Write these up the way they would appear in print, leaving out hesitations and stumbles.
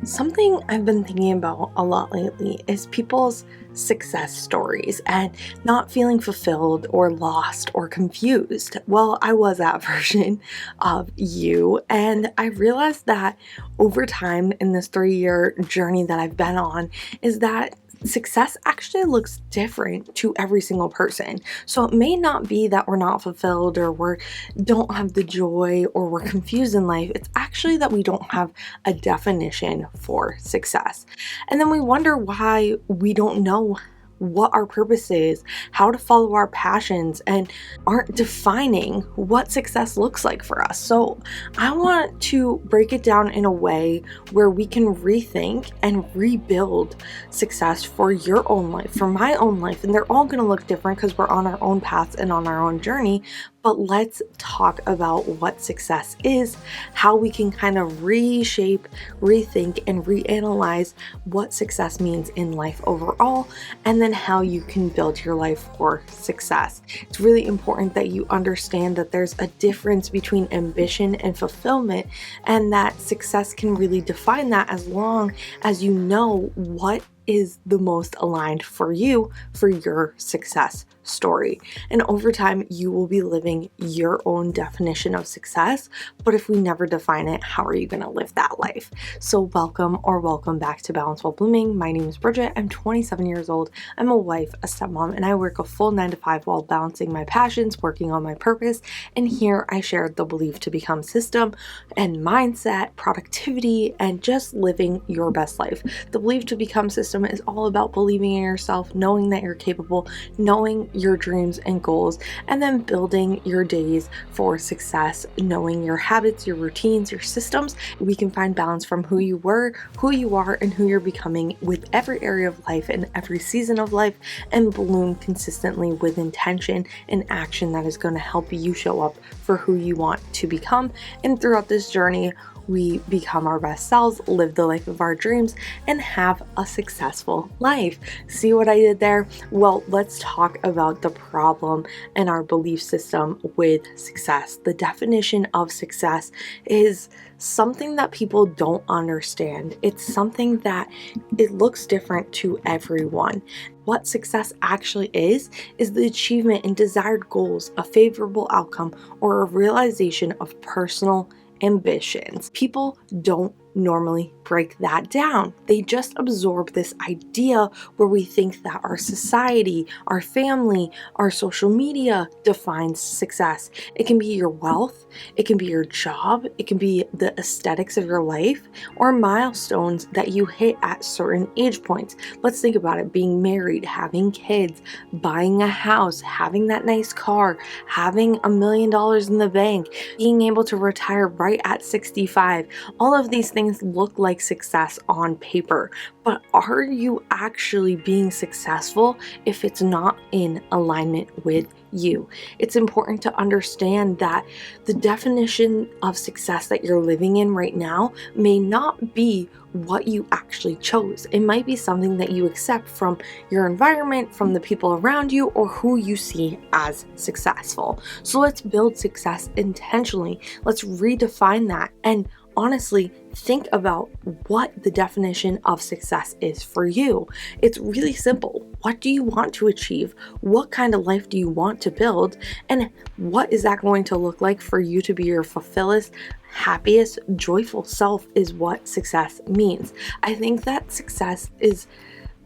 Something I've been thinking about a lot lately is people's success stories and not feeling fulfilled or lost or confused. Well, I was that version of you, and I realized that over time in this 3 year journey that I've been on, is that success actually looks different to every single person. So it may not be that we're not fulfilled or we don't have the joy or we're confused in life. It's actually that we don't have a definition for success. And then we wonder why we don't know what our purpose is, how to follow our passions, and aren't defining what success looks like for us. So, I want to break it down in a way where we can rethink and rebuild success for your own life, for my own life. And they're all going to look different because we're on our own paths and on our own journey. But let's talk about what success is, how we can kind of reshape, rethink, and reanalyze what success means in life overall, and then how you can build your life for success. It's really important that you understand that there's a difference between ambition and fulfillment, and that success can really define that as long as you know what is the most aligned for you for your success story. And over time, you will be living your own definition of success. But if we never define it, how are you going to live that life? So welcome back to Balance While Blooming. My name is Bridget. I'm 27 years old. I'm a wife, a stepmom, and I work a full 9 to 5 while balancing my passions, working on my purpose. And here I share the belief to become system and mindset, productivity, and just living your best life. The belief to become system is all about believing in yourself, knowing that you're capable, knowing your dreams and goals, and then building your days for success, knowing your habits, your routines, your systems. We can find balance from who you were, who you are, and who you're becoming with every area of life and every season of life, and bloom consistently with intention and action that is going to help you show up for who you want to become. And throughout this journey, we become our best selves, live the life of our dreams, and have a successful life. See what I did there? Well, let's talk about the problem and our belief system with success. The definition of success is something that people don't understand. It's something that it looks different to everyone. What success actually is the achievement and desired goals, a favorable outcome, or a realization of personal ambitions. People don't normally break that down. They just absorb this idea where we think that our society, our family, our social media defines success. It can be your wealth, it can be your job, it can be the aesthetics of your life, or milestones that you hit at certain age points. Let's think about it: being married, having kids, buying a house, having that nice car, having $1 million in the bank, being able to retire right at 65. All of these things look like success on paper, but are you actually being successful if it's not in alignment with you? It's important to understand that the definition of success that you're living in right now may not be what you actually chose. It might be something that you accept from your environment, from the people around you, or who you see as successful. So let's build success intentionally. Let's redefine that and honestly think about what the definition of success is for you. It's really simple. What do you want to achieve? What kind of life do you want to build? And what is that going to look like for you to be your fulfillest, happiest, joyful self is what success means. I think that success is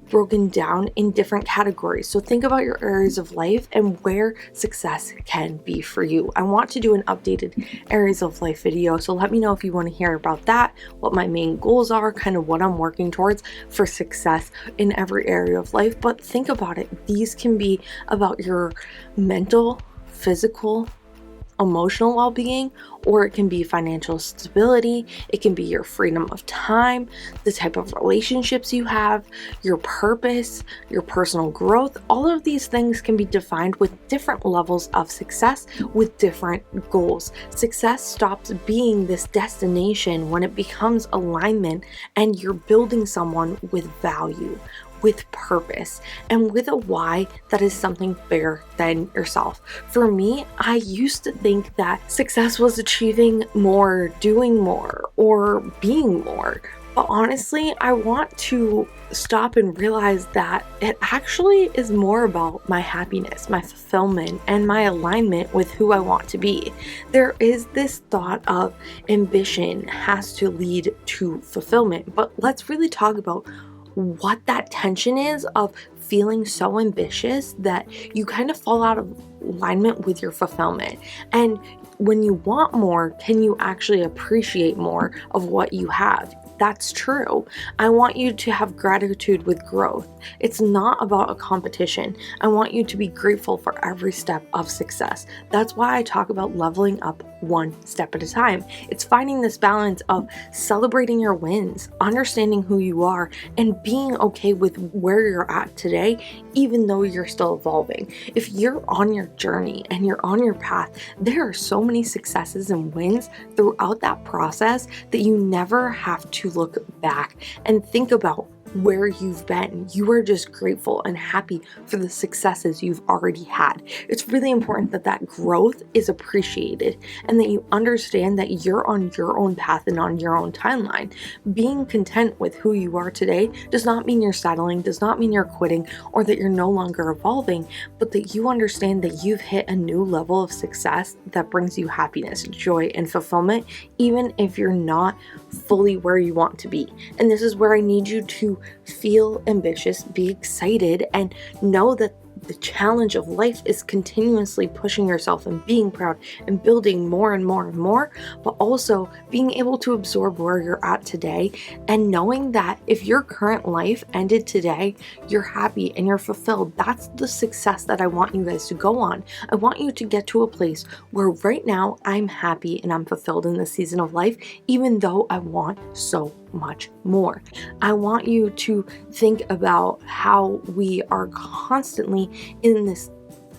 broken down in different categories. So think about your areas of life and where success can be for you. I want to do an updated areas of life video, so let me know if you want to hear about that, what my main goals are, kind of what I'm working towards for success in every area of life. But think about it. These can be about your mental, physical, emotional well-being, or it can be financial stability. It can be your freedom of time, the type of relationships you have, your purpose, your personal growth. All of these things can be defined with different levels of success, with different goals. Success stops being this destination when it becomes alignment and you're building someone with value, with purpose, and with a why that is something bigger than yourself. For me, I used to think that success was achieving more, doing more, or being more. But honestly, I want to stop and realize that it actually is more about my happiness, my fulfillment, and my alignment with who I want to be. There is this thought of ambition has to lead to fulfillment, but let's really talk about what that tension is of feeling so ambitious that you kind of fall out of alignment with your fulfillment. And when you want more, can you actually appreciate more of what you have? That's true. I want you to have gratitude with growth. It's not about a competition. I want you to be grateful for every step of success. That's why I talk about leveling up one step at a time. It's finding this balance of celebrating your wins, understanding who you are, and being okay with where you're at today, even though you're still evolving. If you're on your journey and you're on your path, there are so many successes and wins throughout that process that you never have to look back and think about where you've been. You are just grateful and happy for the successes you've already had. It's really important that that growth is appreciated and that you understand that you're on your own path and on your own timeline. Being content with who you are today does not mean you're settling, does not mean you're quitting, or that you're no longer evolving, but that you understand that you've hit a new level of success that brings you happiness, joy, and fulfillment, even if you're not fully where you want to be. And this is where I need you to feel ambitious, be excited, and know that the challenge of life is continuously pushing yourself and being proud and building more and more and more, but also being able to absorb where you're at today and knowing that if your current life ended today, you're happy and you're fulfilled. That's the success that I want you guys to go on. I want you to get to a place where right now I'm happy and I'm fulfilled in this season of life, even though I want so much more. I want you to think about how we are constantly in this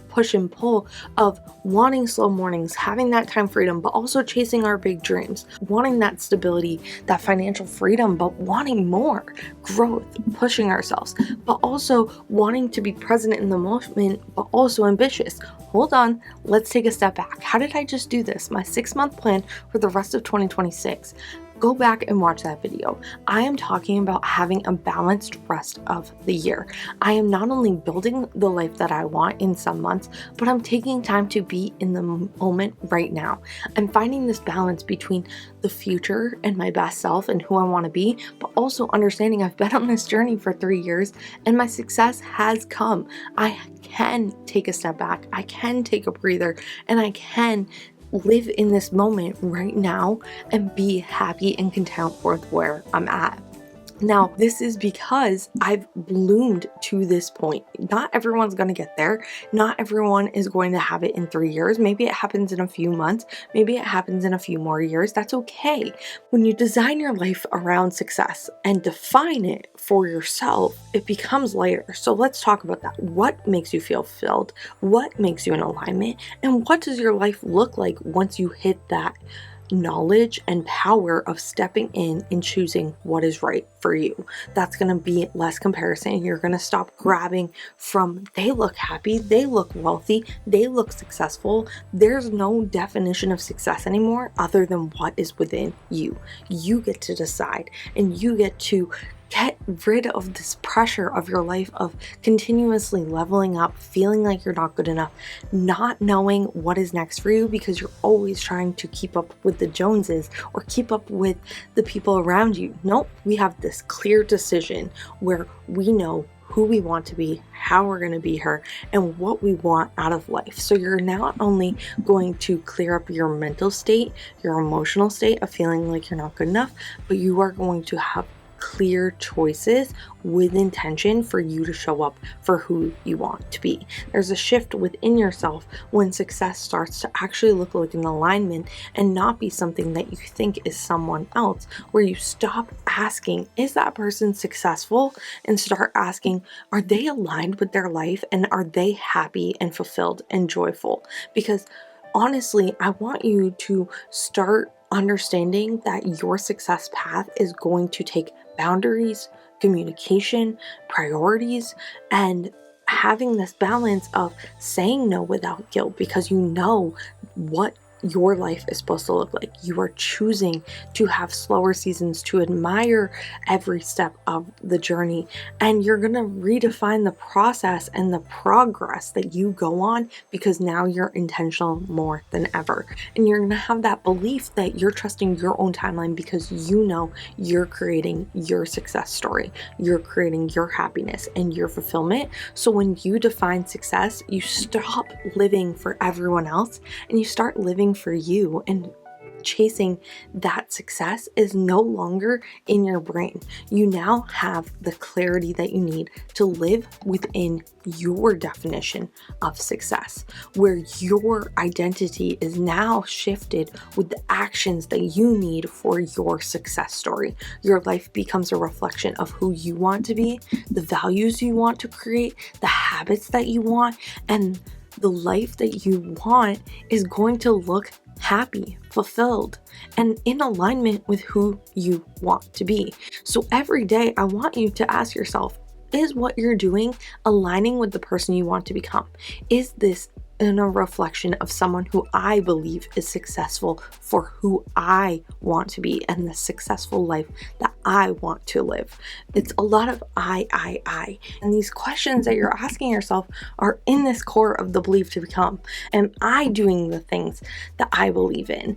push and pull of wanting slow mornings, having that time freedom, but also chasing our big dreams, wanting that stability, that financial freedom, but wanting more growth, pushing ourselves, but also wanting to be present in the moment, but also ambitious. Hold on, let's take a step back. How did I just do this? My 6-month plan for the rest of 2026. Go back and watch that video. I am talking about having a balanced rest of the year. I am not only building the life that I want in some months, but I'm taking time to be in the moment right now. I'm finding this balance between the future and my best self and who I want to be, but also understanding I've been on this journey for 3 years and my success has come. I can take a step back, I can take a breather, and I can live in this moment right now and be happy and content with where I'm at. Now, this is because I've bloomed to this point. Not everyone's going to get there. Not everyone is going to have it in 3 years. Maybe it happens in a few months. Maybe it happens in a few more years. That's okay. When you design your life around success and define it for yourself, it becomes lighter. So let's talk about that. What makes you feel filled? What makes you in alignment? And what does your life look like once you hit that knowledge and power of stepping in and choosing what is right for you? That's going to be less comparison. You're going to stop grabbing from they look happy, they look wealthy, they look successful. There's no definition of success anymore other than what is within you. You get to decide and you get to get rid of this pressure of your life of continuously leveling up, feeling like you're not good enough, not knowing what is next for you because you're always trying to keep up with the Joneses or keep up with the people around you. Nope, we have this clear decision where we know who we want to be, how we're going to be her, and what we want out of life. So you're not only going to clear up your mental state, your emotional state of feeling like you're not good enough, but you are going to have clear choices with intention for you to show up for who you want to be. There's a shift within yourself when success starts to actually look like an alignment and not be something that you think is someone else, where you stop asking, is that person successful? And start asking, are they aligned with their life and are they happy and fulfilled and joyful? Because honestly, I want you to start understanding that your success path is going to take boundaries, communication, priorities, and having this balance of saying no without guilt because you know what your life is supposed to look like. You are choosing to have slower seasons, to admire every step of the journey, and you're going to redefine the process and the progress that you go on because now you're intentional more than ever. And you're going to have that belief that you're trusting your own timeline because you know you're creating your success story, you're creating your happiness and your fulfillment. So when you define success, you stop living for everyone else and you start living for you, and chasing that success is no longer in your brain. You now have the clarity that you need to live within your definition of success, where your identity is now shifted with the actions that you need for your success story. Your life becomes a reflection of who you want to be, the values you want to create, the habits that you want, and the life that you want is going to look happy, fulfilled, and in alignment with who you want to be. So every day, I want you to ask yourself, is what you're doing aligning with the person you want to become? Is this in a reflection of someone who I believe is successful for who I want to be and the successful life that I want to live? It's a lot of I. And these questions that you're asking yourself are in this core of the belief to become. Am I doing the things that I believe in?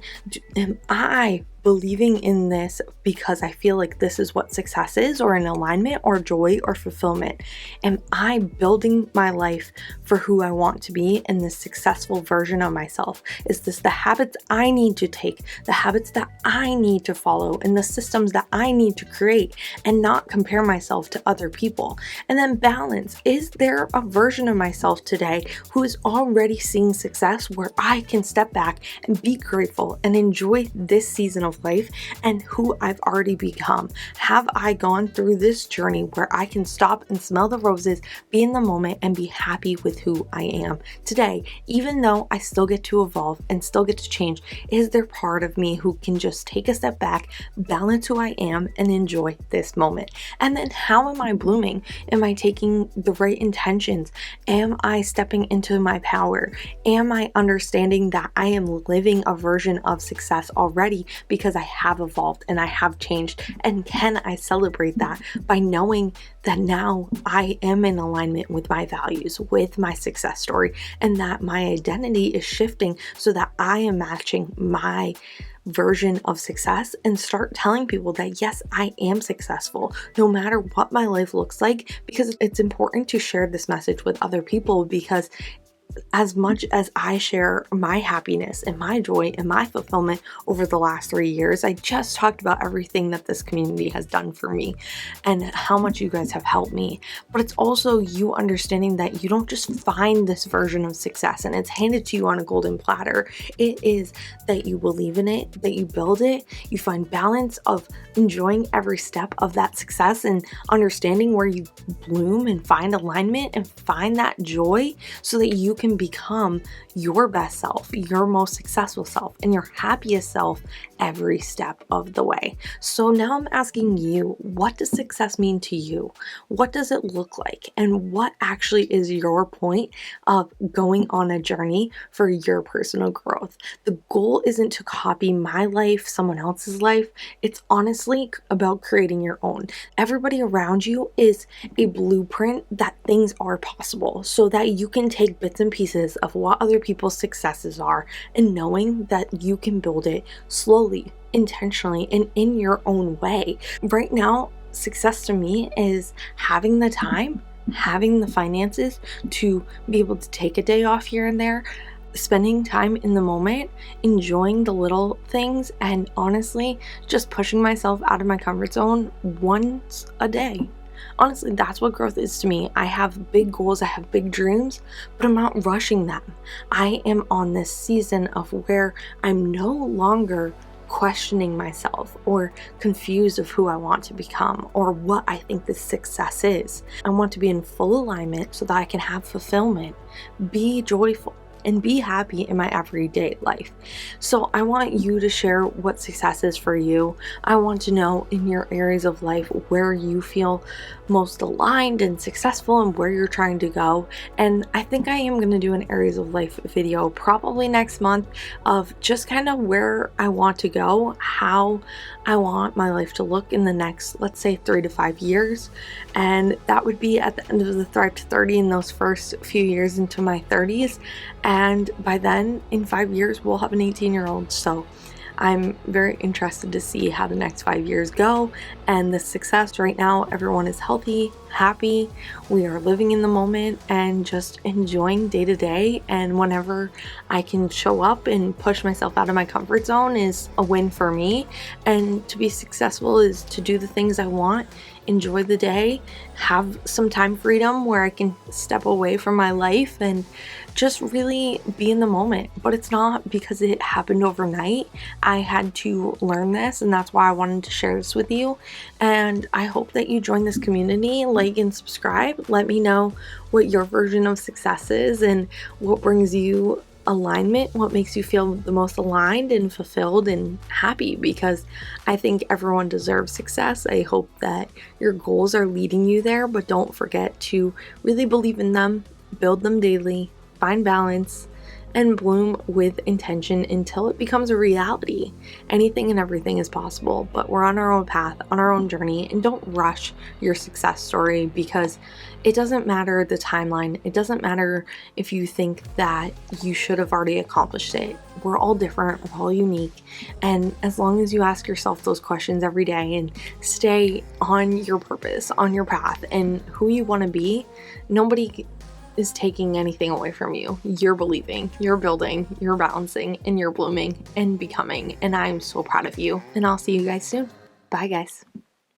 Am I believing in this because I feel like this is what success is, or in alignment, or joy, or fulfillment? Am I building my life for who I want to be and the successful version of myself? Is this the habits I need to take, the habits that I need to follow, and the systems that I need to create, and not compare myself to other people? And then balance. Is there a version of myself today who is already seeing success where I can step back and be grateful and enjoy this season of life and who I've already become? Have I gone through this journey where I can stop and smell the roses, be in the moment, and be happy with who I am today? Even though I still get to evolve and still get to change, is there part of me who can just take a step back, balance who I am, and enjoy this moment? And then how am I blooming? Am I taking the right intentions? Am I stepping into my power? Am I understanding that I am living a version of success already because I have evolved and I have changed? And can I celebrate that by knowing that now I am in alignment with my values, with my success story, and that my identity is shifting so that I am matching my version of success, and start telling people that yes, I am successful no matter what my life looks like, because it's important to share this message with other people. Because as much as I share my happiness and my joy and my fulfillment over the last 3 years, I just talked about everything that this community has done for me and how much you guys have helped me. But it's also you understanding that you don't just find this version of success and it's handed to you on a golden platter. It is that you believe in it, that you build it, you find balance of enjoying every step of that success and understanding where you bloom and find alignment and find that joy so that you can become your best self, your most successful self, and your happiest self every step of the way. So now I'm asking you, what does success mean to you? What does it look like? And what actually is your point of going on a journey for your personal growth? The goal isn't to copy my life, someone else's life. It's honestly about creating your own. Everybody around you is a blueprint that things are possible, so that you can take bits and pieces of what other people's successes are, and knowing that you can build it slowly, intentionally, and in your own way. Right now, success to me is having the time, having the finances to be able to take a day off here and there, spending time in the moment, enjoying the little things, and honestly, just pushing myself out of my comfort zone once a day. Honestly, that's what growth is to me. I have big goals, I have big dreams, but I'm not rushing them. I am on this season of where I'm no longer questioning myself or confused of who I want to become or what I think this success is. I want to be in full alignment so that I can have fulfillment, be joyful, and be happy in my everyday life. So I want you to share what success is for you. I want to know in your areas of life where you feel most aligned and successful and where you're trying to go. And I think I am going to do an areas of life video probably next month of just kind of where I want to go, how I want my life to look in the next, let's say, 3 to 5 years. And that would be at the end of the Thrive to 30, in those first few years into my 30s. And by then, in 5 years, we'll have an 18-year-old. So I'm very interested to see how the next 5 years go and the success. Right now, everyone is healthy, happy. We are living in the moment and just enjoying day to day. And whenever I can show up and push myself out of my comfort zone is a win for me. And to be successful is to do the things I want, enjoy the day, have some time freedom where I can step away from my life and just really be in the moment. But it's not because it happened overnight. I had to learn this, and that's why I wanted to share this with you. And I hope that you join this community, like and subscribe. Let me know what your version of success is and what brings you alignment, what makes you feel the most aligned and fulfilled and happy, because I think everyone deserves success. I hope that your goals are leading you there, but don't forget to really believe in them, build them daily, find balance, and bloom with intention until it becomes a reality. Anything and everything is possible, but we're on our own path, on our own journey, and don't rush your success story, because it doesn't matter the timeline. It doesn't matter if you think that you should have already accomplished it. We're all different, we're all unique, and as long as you ask yourself those questions every day and stay on your purpose, on your path, and who you want to be, nobody is taking anything away from you. You're believing, you're building, you're balancing, and you're blooming and becoming. And I'm so proud of you. And I'll see you guys soon. Bye, guys.